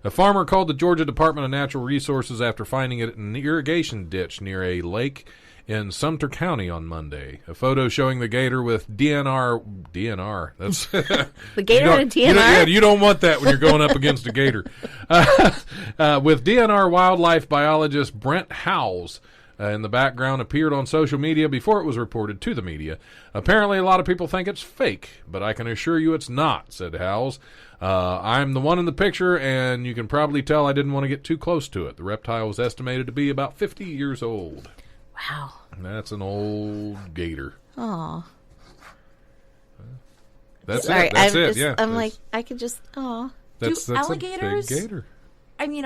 A farmer called the Georgia Department of Natural Resources after finding it in an irrigation ditch near a lake in Sumter County on Monday. A photo showing the gator with DNR. That's The gator had a DNR? Yeah, you don't want that when you're going up against a gator. With DNR wildlife biologist Brent Howes in the background appeared on social media before it was reported to the media. Apparently, a lot of people think it's fake, but I can assure you it's not, said Howes. I'm the one in the picture, and you can probably tell I didn't want to get too close to it. The reptile was estimated to be about 50 years old. Wow. That's an old gator. Aw. That's Sorry, it. That's I'm it. just, Yeah. I'm like, I could just. Aw. that's alligators- a big gator. I mean,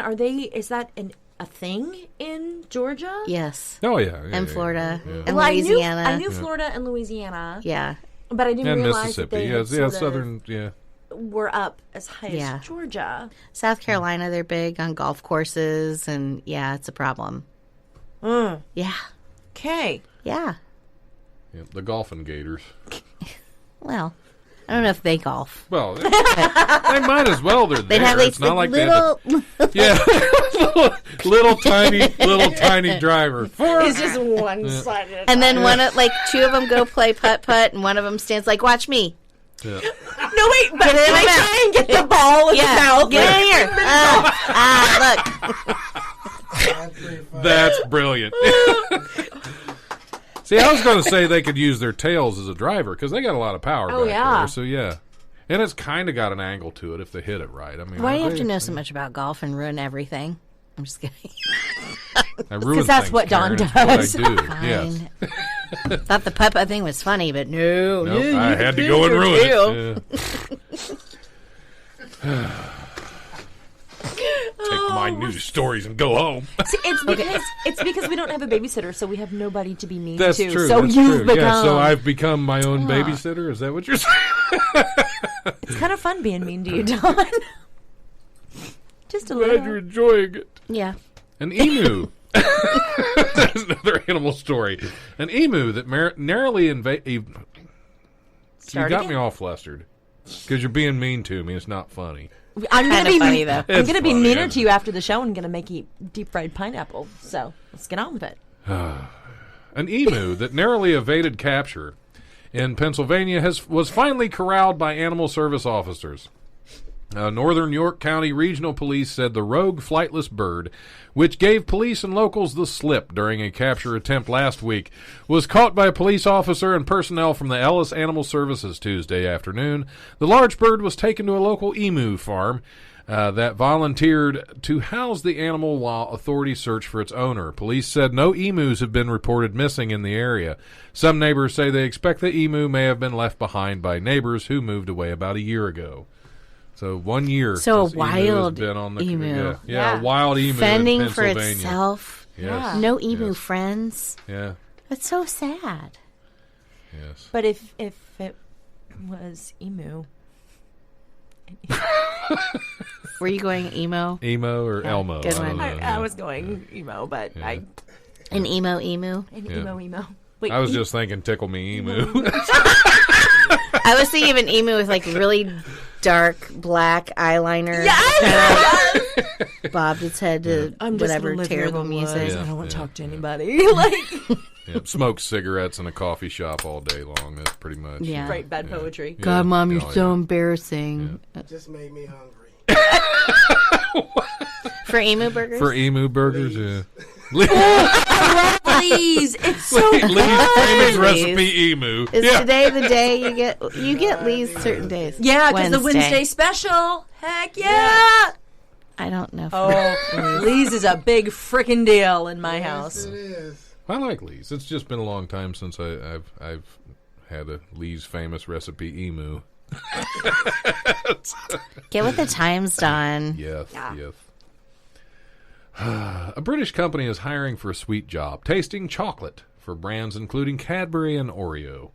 is that a thing in Georgia? Yes. Oh yeah, And Florida. yeah. And Well, Louisiana. I knew Florida and Louisiana, Yeah. but I didn't And realize that Mississippi. they Yeah, had yeah, sort southern. Yeah. of were up as high Yeah. as Georgia. South Carolina, they're big on golf courses, and yeah, it's a problem. Yeah. Okay. Yeah. Yeah, the golfing gators. Well, I don't know if they golf. Well, they might as well. They're They'd there. have It's these not like they have little. to, yeah, little tiny driver. It's just one sided. And then two of them go play putt putt, and one of them stands like, "Watch me." Yeah. No, wait, but Get in then the I mouth. try and get the ball in the mouth. Get in here. Look. That's pretty funny. That's brilliant. See, I was going to say they could use their tails as a driver because they got a lot of power Oh, back yeah. there. So yeah, and it's kind of got an angle to it if they hit it right. I mean, Why do you have they- to know so much about golf and ruin everything? I'm just kidding. I ruin that's things, what Dawn Karen. It's what I does. do. Yes. Fine. Thought the putt putt thing was funny, but no. Nope, I had to go and ruin it. Yeah. Take my news stories and go home. See, it's because we don't have a babysitter, so we have nobody to be mean That's to. true. So that's you've true. become. Yeah, so I've become my own babysitter. Is that what you're saying? It's kind of fun being mean to you, Dawn. Just a Glad you're little. enjoying it. Yeah. An emu. That's another animal story. An emu that narrowly invaded. You Start got again? me all flustered because you're being mean to me. It's not funny. I'm gonna Kinda be funny, though. I'm It's gonna be funny, meaner isn't to you after the show and gonna make you deep fried pineapple. So let's get on with it. An emu that narrowly evaded capture in Pennsylvania was finally corralled by animal service officers. Northern York County Regional Police said the rogue flightless bird, which gave police and locals the slip during a capture attempt last week, was caught by a police officer and personnel from the Ellis Animal Services Tuesday afternoon. The large bird was taken to a local emu farm that volunteered to house the animal while authorities search for its owner. Police said no emus have been reported missing in the area. Some neighbors say they expect the emu may have been left behind by neighbors who moved away about a year ago. So 1 year. So a this wild emu has been on the, emu. Yeah, a wild emu Fending in for Pennsylvania. itself. Yes. No emu Yes. friends. Yeah. That's so sad. Yes. But if it was emu, Were you going emo? Emo or Elmo? good I don't one. know. I was going emo, but Yeah. An emo? an Yeah. emo. Wait, I was just thinking tickle me emu. I was thinking of an emu with like really dark black eyeliner. Bobbed its head to whatever terrible music. Yeah. I don't want to Yeah. talk to anybody. Like Yeah, smokes cigarettes in a coffee shop all day long. That's pretty much. Yeah. write bad poetry. Yeah. God, Mom, you're Oh, so yeah. embarrassing. Just made me hungry. For emu burgers? For emu burgers, yeah. Please, it's so Lee's famous Lee's. recipe emu. Is Yeah. today the day you get Lee's certain days? yeah, because the Wednesday special. Heck yeah! I don't know. Oh, Lee's is a big frickin' deal in my house. It is. I like Lee's. It's just been a long time since I've had a Lee's famous recipe emu. Get with the times, Don. Yes, yes. A British company is hiring for a sweet job, tasting chocolate for brands including Cadbury and Oreo.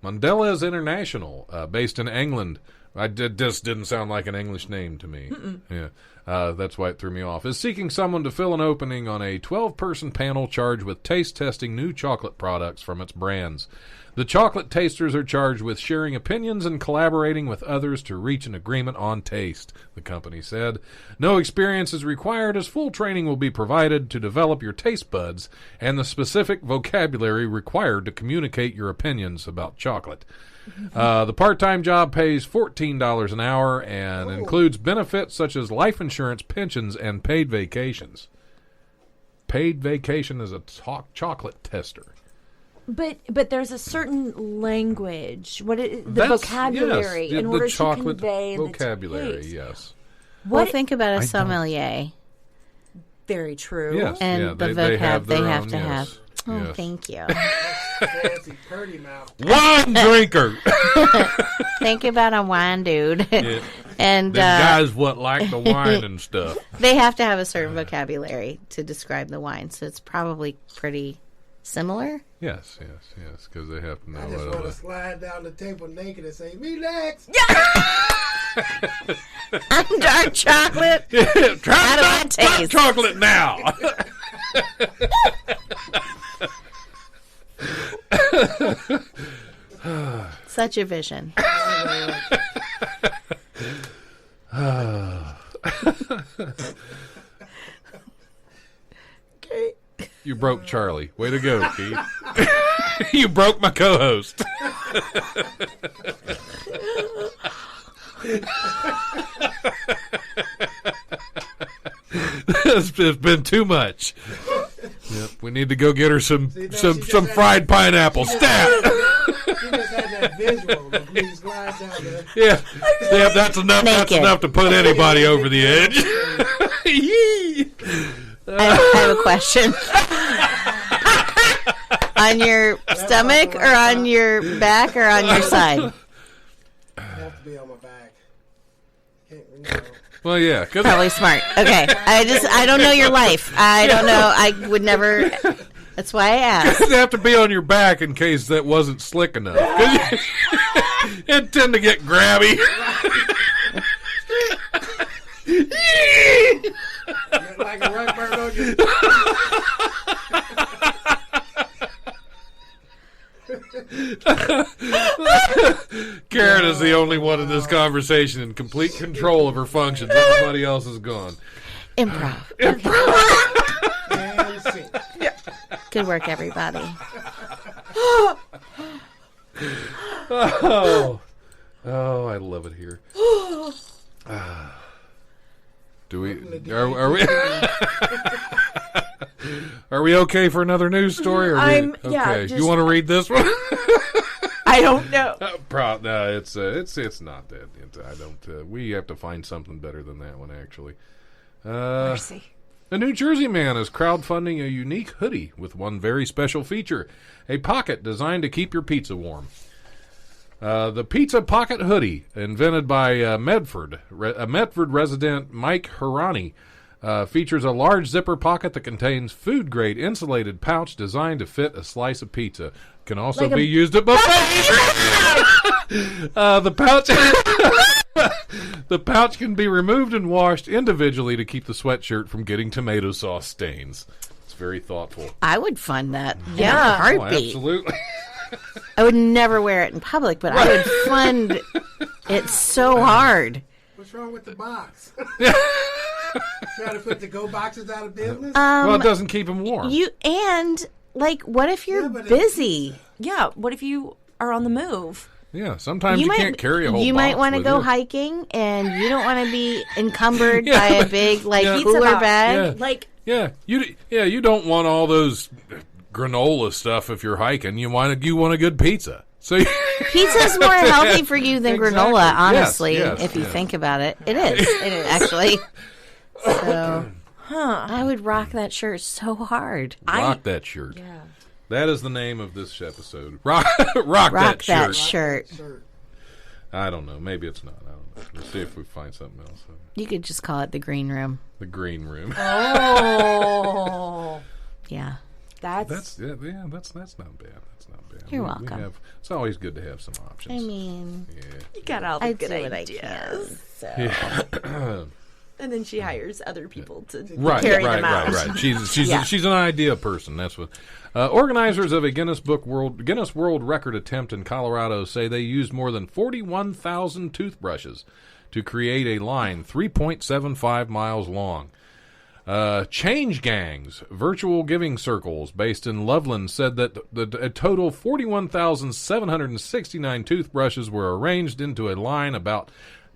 Mondelez International, based in England. This didn't sound like an English name to me. Yeah, that's why it threw me off. Is seeking someone to fill an opening on a 12-person panel charged with taste testing new chocolate products from its brands. The chocolate tasters are charged with sharing opinions and collaborating with others to reach an agreement on taste, the company said. No experience is required, as full training will be provided to develop your taste buds and the specific vocabulary required to communicate your opinions about chocolate. The part-time job pays $14 an hour and includes benefits such as life insurance, pensions, and paid vacations. Paid vacation as a chocolate tester. But there's a certain language. The That's- vocabulary yes, in the order to chocolate convey vocabulary. the taste. Yes. Well, What? think about a don't- sommelier. Very true. Yes. And yeah, the they vocab have they their have own, to yes. have. Oh, Yes. thank you. Fancy, pretty mouth. Wine drinker. Think about a wine dude. Yeah. And The guys what like the wine and stuff. they have to have a certain vocabulary to describe the wine, so it's probably pretty similar. Yes, because they have to know I just what want to it slide down the table naked and say, relax. I'm dark chocolate. is. Try How do I dark taste? chocolate now. Such a vision. You broke Charlie. Way to go, Keith. You broke my co-host. It's been too much. Yep, we need to go get her some See, now she just had fried pineapple. Stat. You just had that visual of me slide down there. Yeah, that's enough. That's Naked. enough to put anybody over the edge. Yee. I have a question. On your stomach or on your back or on your side? I have to be on my back. Can't, Well, yeah, because Probably smart. Okay. I don't know your life. I don't know. I would never. That's why I asked. it'd have to be on your back in case that wasn't slick enough. 'Cause it'd tend to get grabby. like a rock burn on your... Karen is the only one in this conversation in complete control of her functions. Everybody else is gone. Improv. and sing. Good work, everybody. Oh, I love it here. Do we? Are we? Are we okay for another news story? Or I'm- okay. yeah, just- You want to read this one? I don't know. No, it's not that. I don't. We have to find something better than that one, actually. Mercy. A New Jersey man is crowdfunding a unique hoodie with one very special feature: a pocket designed to keep your pizza warm. The Pizza Pocket Hoodie, invented by Medford resident Mike Hirani, features a large zipper pocket that contains food-grade insulated pouch designed to fit a slice of pizza. Can also be used at buffets. The pouch can be removed and washed individually to keep the sweatshirt from getting tomato sauce stains. It's very thoughtful. I would fund that. Yeah. In a Oh, heartbeat. absolutely. I would never wear it in public, but I would fund it so hard. What's wrong with the box? Trying to put the go boxes out of business? Well, it doesn't keep them warm. What if you're busy? Yeah. What if you are on the move? Yeah, sometimes you can't carry a whole box. You might want to with go you. hiking, and you don't want to be encumbered Yeah, by a big Pizza cooler box. bag. Yeah. You don't want all those granola stuff if you're hiking. You want a good pizza. So Pizza's more healthy for you than Exactly. granola, honestly, Yes, if you yes. think about it. It is. It is, actually. So, I would rock that shirt so hard. rock that shirt. Yeah. That is the name of this episode. Rock that shirt. I don't know. Maybe it's not. I don't know. Let's see if we find something else. You could just call it the green room. The green room. Oh. Yeah. That's not bad. That's not bad. You're welcome. It's always good to have some options. I mean, You got all the I good do what I ideas. can. And then she hires other people to Right. carry them out. Right. She's Yeah. she's an idea person. That's what. Organizers of a Guinness World Record attempt in Colorado say they used more than 41,000 toothbrushes to create a line 3.75 miles long. Change Gangs, virtual giving circles based in Loveland, said that a total 41,769 toothbrushes were arranged into a line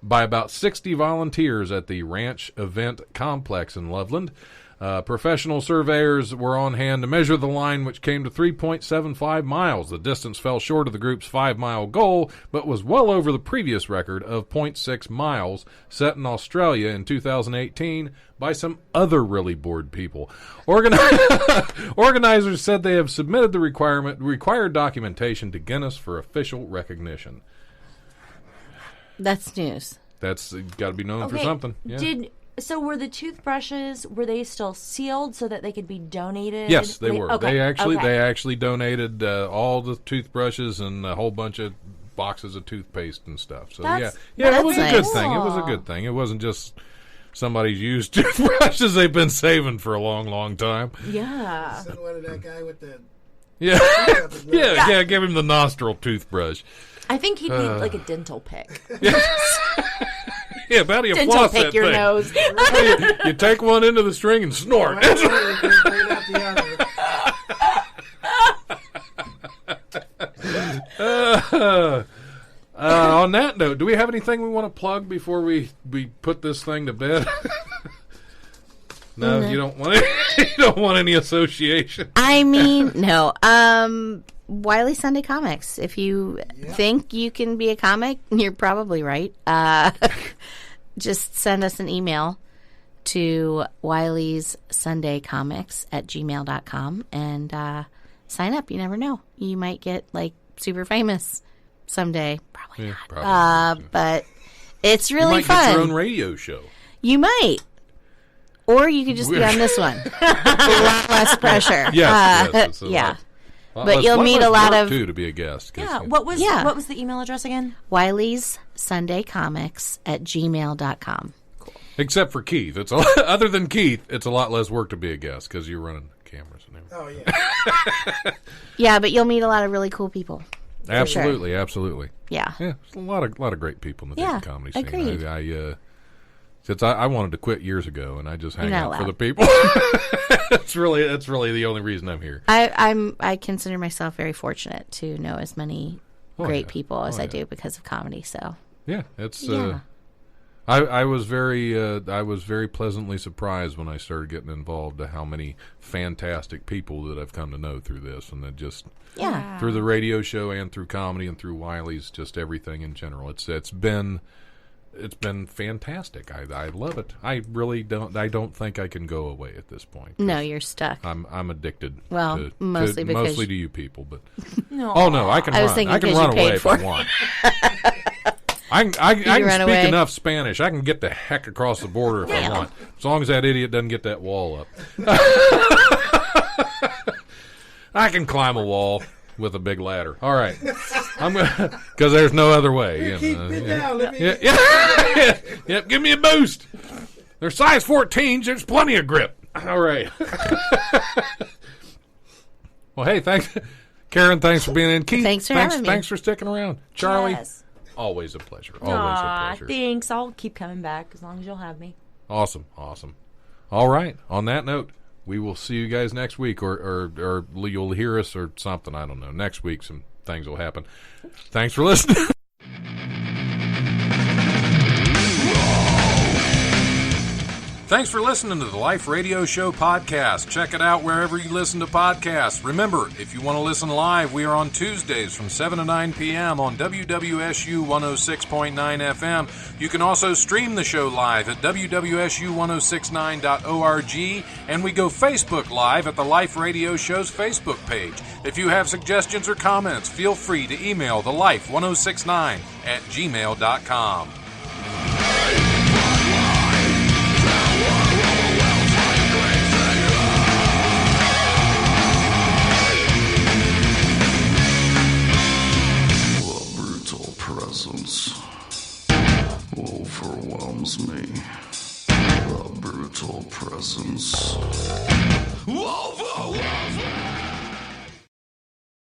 by about 60 volunteers at the Ranch Event Complex in Loveland. Professional surveyors were on hand to measure the line, which came to 3.75 miles. The distance fell short of the group's 5-mile goal, but was well over the previous record of 0.6 miles set in Australia in 2018 by some other really bored people. Organizers said they have submitted the required documentation to Guinness for official recognition. That's news. That's got to be known for something. Yeah. So were the toothbrushes, were they still sealed so that they could be donated? Yes, they were. Okay. They actually donated all the toothbrushes and a whole bunch of boxes of toothpaste and stuff. So That's it was a good nice. thing. It was a good thing. It wasn't just somebody's used toothbrushes they've been saving for a long, long time. Yeah. Send one of that guy with the... Yeah, yeah. Give him the nostril toothbrush. I think he'd need like a dental pick. Yeah, how do you Dental floss pick that your thing? nose. You take one into the string and snort. Bring out the other. On that note, do we have anything we want to plug before we put this thing to bed? No, you don't want you don't want any association. I mean, no. Wiley Sunday Comics. If you think you can be a comic, you're probably right. Just send us an email to Wiley's Sunday Comics at gmail.com and sign up. You never know. You might get super famous someday. Probably not. Probably. But it's You really might fun. get your own radio show. You might. Or you could just be on this one. A lot less pressure. Yes, it's a yeah. lot But less- you'll meet a lot work, of- too, to be a guest. 'Cause, Yeah. What was the email address again? Wiley's Sunday Comics at gmail.com. except for Keith, it's other than Keith, it's a lot less work to be a guest because you're running cameras and everything. Oh, yeah. Yeah, but you'll meet a lot of really cool people. Absolutely, absolutely. Yeah. Yeah, there's a lot of great people in the Yeah, different comedy scene. agreed. Since I wanted to quit years ago, and I just hang You're not out for allowed. the people. That's really the only reason I'm here. I consider myself very fortunate to know as many great people as I do because of comedy. So yeah, it's. I was very pleasantly surprised when I started getting involved to how many fantastic people that I've come to know through this, and that just through the radio show and through comedy and through Wiley's, just everything in general. It's been fantastic. I love it. I really don't think I can go away at this point. No, you're stuck. I'm addicted. Well, mostly to you people, but No. oh no, I can run. I can run away if I want. I can speak enough Spanish. I can get the heck across the border if I want, as long as that idiot doesn't get that wall up. I can climb a wall with a big ladder. All right, I'm gonna, because there's no other way. Keep me down. Yep. Give me a boost. They're size 14s. There's plenty of grip. All right. Well, hey, thanks, Karen. Thanks for being in. Keith, thanks for having me. Thanks for sticking around, Charlie. Yes. Always a pleasure. Always a pleasure. Thanks. I'll keep coming back as long as you'll have me. Awesome. All right. On that note, we will see you guys next week, or you'll hear us or something. I don't know. Next week, some things will happen. Thanks for listening. Thanks for listening to the Life Radio Show podcast. Check it out wherever you listen to podcasts. Remember, if you want to listen live, we are on Tuesdays from 7 to 9 p.m. on WWSU 106.9 FM. You can also stream the show live at wwsu1069.org, and we go Facebook Live at the Life Radio Show's Facebook page. If you have suggestions or comments, feel free to email thelife1069@gmail.com.